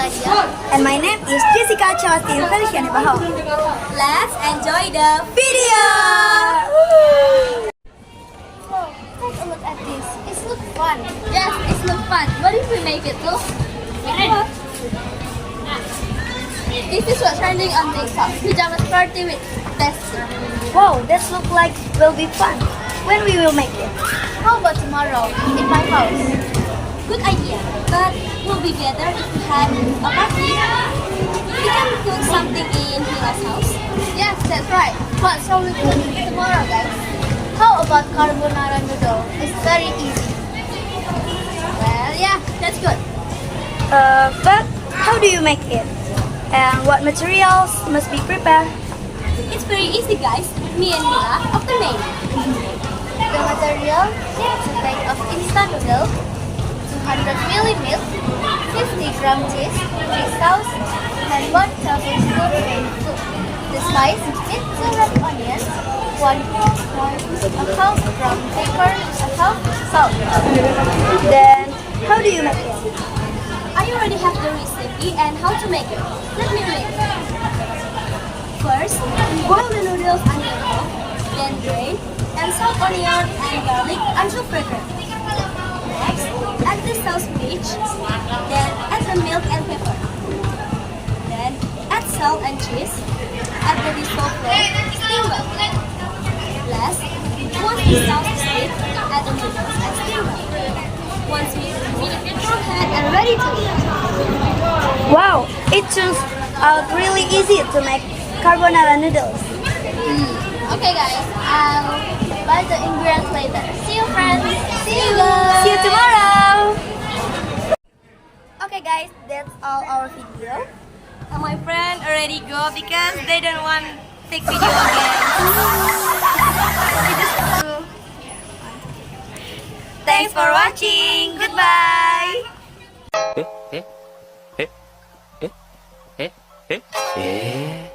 Claudia. And my name is Jessica Chawastin Feliciana Baho. Let's enjoy the video! Whoa, take a look at this. It looks fun. Yes, it looks fun. What if we make it look? This is what's trending on TikTok. Pajamas party with Bestie. Wow, that looks like will be fun. When we will make it? How about tomorrow in my house? Good idea. But we'll be better if we had a party. We can cook something in Hila's house. Yes, that's right. What shall we cook tomorrow, guys? How about carbonara noodle? It's very easy. Well, yeah, that's good. But how do you make it? And what materials must be prepared? It's very easy, guys. Me and Hila of the main. The material is a bag of instant noodles, 200 ml milk, 50 gram cheese, 3 sauce, and 1 tablespoon baby food. The slice with 2 red onions, 1 a half gram pepper, a half salt. Then, how do you make it? I already have the recipe and how to make it. Let me read. First, boil the noodles until cold, then drain, and salt onion and garlic until fragrant. Next, add the sauce bleach, then add the milk and pepper. Then add salt and cheese, add the dissolved flour, stir well. Last, once the sauce is thick, add the noodles and stir well. Once mixed, go ahead and ready to eat. Wow, it turns out really easy to make carbonara noodles. Okay guys, I'll buy the ingredients later. See you friends. See you guys. See you tomorrow! Okay guys, that's all our video. My friend already go because they don't want to take video again. Thanks for watching. Goodbye. 에? 에? 에? 에? 에? 에? 에?